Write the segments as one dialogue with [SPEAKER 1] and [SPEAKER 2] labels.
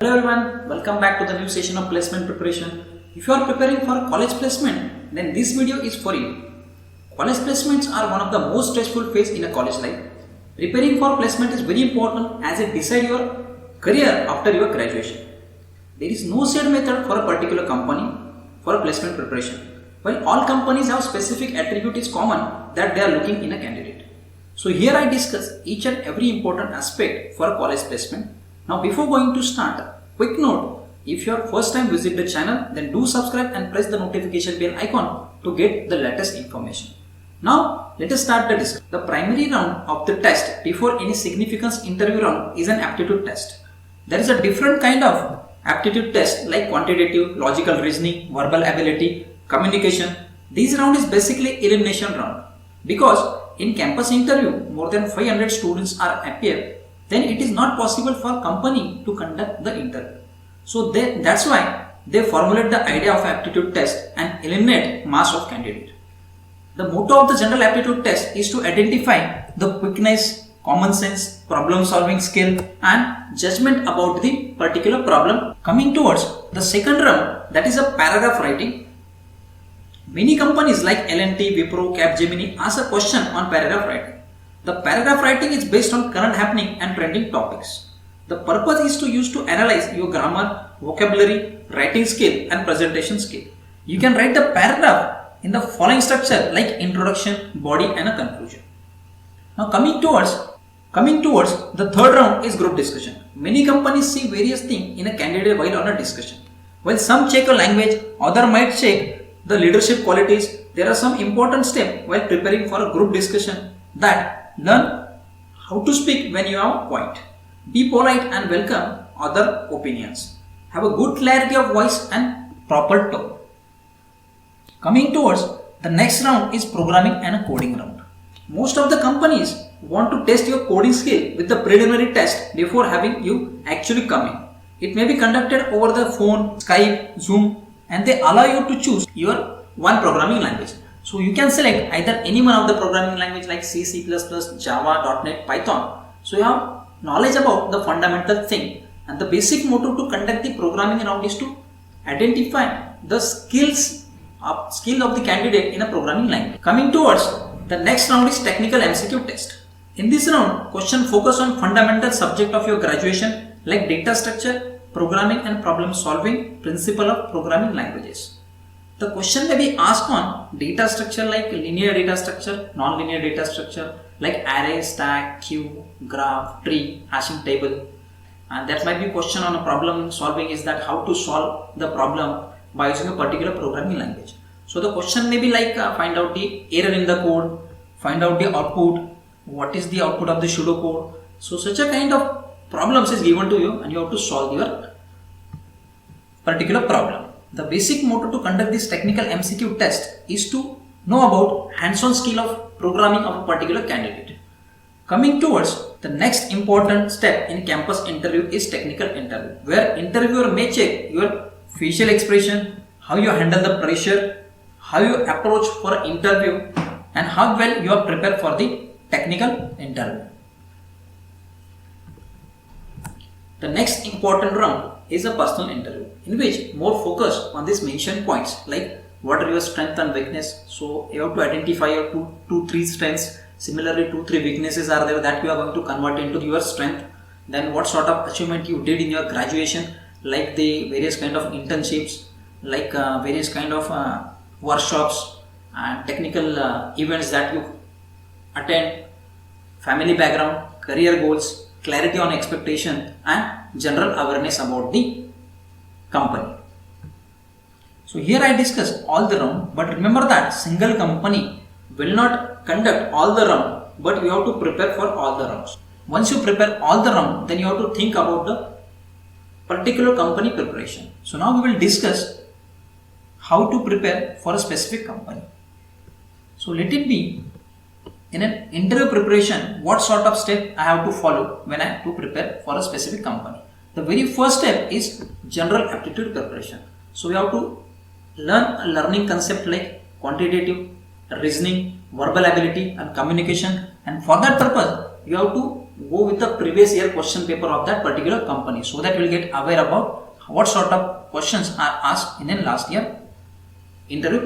[SPEAKER 1] Hello everyone, welcome back to the new session of placement preparation. If you are preparing for a college placement, then this video is for you. College placements are one of the most stressful phase in a college life. Preparing for placement is very important as it decides your career after your graduation. There is no set method for a particular company for a placement preparation. While all companies have specific attribute is common that they are looking in a candidate. So here I discuss each and every important aspect for a college placement. Now before going to start, quick note, if you are first time visit the channel, then do subscribe and press the notification bell icon to get the latest information. Now let us start the discussion. The primary round of the test before any significance interview round is an aptitude test. There is a different kind of aptitude test like quantitative, logical reasoning, verbal ability, communication. This round is basically elimination round because in campus interview more than 500 students are appear, then it is not possible for company to conduct the interview. So that's why they formulate the idea of aptitude test and eliminate mass of candidate. The motto of the general aptitude test is to identify the quickness, common sense, problem solving skill and judgment about the particular problem. Coming towards the second round, that is a paragraph writing. Many companies like L&T, Wipro, Capgemini ask a question on paragraph writing. The paragraph writing is based on current happening and trending topics. The purpose is to use to analyze your grammar, vocabulary, writing skill and presentation skill. You can write the paragraph in the following structure like introduction, body and a conclusion. Now coming towards the third round is group discussion. Many companies see various things in a candidate while on a discussion. While some check a language, other might check the leadership qualities. There are some important steps while preparing for a group discussion that learn how to speak when you have a point. Be polite and welcome other opinions. Have a good clarity of voice and proper tone. Coming towards the next round is programming and a coding round. Most of the companies want to test your coding skill with the preliminary test before having you actually come in. It may be conducted over the phone, Skype, Zoom and they allow you to choose your one programming language. So you can select either any one of the programming language like C, C++, Java, .NET, Python. So you have knowledge about the fundamental thing and the basic motto to conduct the programming round is to identify the skill of the candidate in a programming language. Coming towards the next round is technical MCQ test. In this round, question focus on fundamental subject of your graduation like data structure, programming and problem solving, principle of programming languages. The question may be asked on data structure like linear data structure, non-linear data structure like array, stack, queue, graph, tree, hashing table. And that might be question on a problem solving is that how to solve the problem by using a particular programming language. So the question may be like find out the error in the code, find out the output, what is the output of the pseudocode. So such a kind of problems is given to you and you have to solve your particular problem. The basic motto to conduct this technical MCQ test is to know about hands-on skill of programming of a particular candidate. Coming towards the next important step in campus interview is technical interview, where interviewer may check your facial expression, how you handle the pressure, how you approach for an interview and how well you are prepared for the technical interview. The next important round is a personal interview in which more focus on these mentioned points like what are your strength and weakness. So you have to identify your three strengths. Similarly, 2-3 weaknesses are there that you are going to convert into your strength. Then what sort of achievement you did in your graduation, like the various kind of internships, like various kind of workshops and technical events that you attend, family background, career goals, clarity on expectation and general awareness about the company. So here I discuss all the round, but remember that single company will not conduct all the round, but you have to prepare for all the rounds. Once you prepare all the round, then you have to think about the particular company preparation. So now we will discuss how to prepare for a specific company. So let it be in an interview preparation, what sort of step I have to follow when I have to prepare for a specific company. The very first step is general aptitude preparation. So we have to learn a learning concept like quantitative, reasoning, verbal ability and communication, and for that purpose you have to go with the previous year question paper of that particular company, so that you will get aware about what sort of questions are asked in a last year interview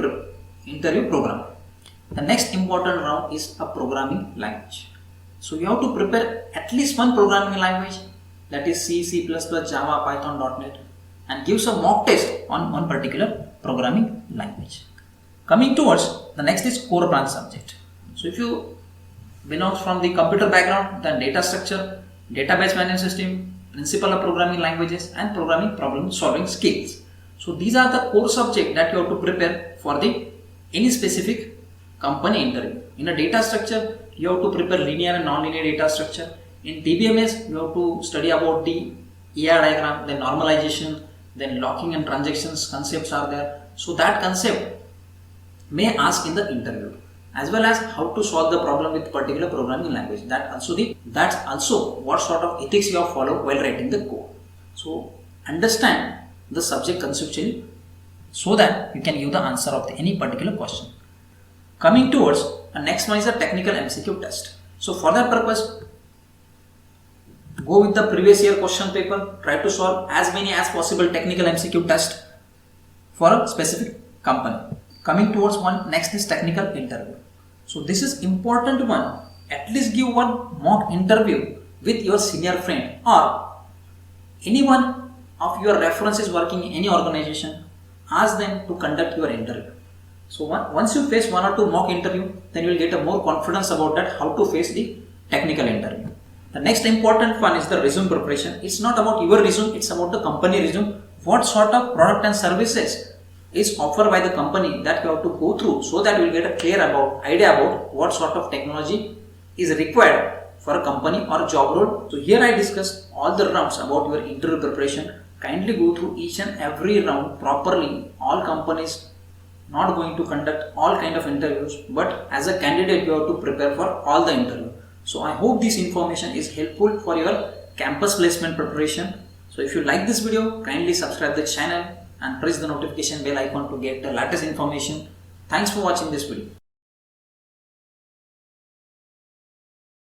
[SPEAKER 1] program. The next important round is a programming language. So you have to prepare at least one programming language, that is C, C++, Java, Python, .NET, and give some mock test on one particular programming language. Coming towards the next is core branch subject. So if you belongs from the computer background, then data structure, database management system, principle of programming languages, and programming problem solving skills. So these are the core subject that you have to prepare for the any specific company interview. In a data structure, you have to prepare linear and non-linear data structure. In DBMS, you have to study about the ER diagram, then normalization, then locking and transactions concepts are there. So that concept may ask in the interview, as well as how to solve the problem with particular programming language. That's also what sort of ethics you have followed while writing the code. So understand the subject conceptually so that you can give the answer of any particular question. Coming towards the next one is a technical MCQ test. So for that purpose, go with the previous year question paper, try to solve as many as possible technical MCQ test for a specific company. Coming towards one, next is technical interview. So this is important one. At least give one mock interview with your senior friend or anyone of your references working in any organization. Ask them to conduct your interview. So once you face one or two mock interview, then you will get a more confidence about that how to face the technical interview. The next important one is the resume preparation. It's not about your resume, it's about the company resume. What sort of product and services is offered by the company that you have to go through, so that you will get a clear idea about what sort of technology is required for a company or job role. So here I discussed all the rounds about your interview preparation. Kindly go through each and every round properly. All companies not going to conduct all kind of interviews, but as a candidate you have to prepare for all the interview. So I hope this information is helpful for your campus placement preparation. So if you like this video, kindly subscribe the channel and press the notification bell icon to get the latest information. Thanks for watching this video.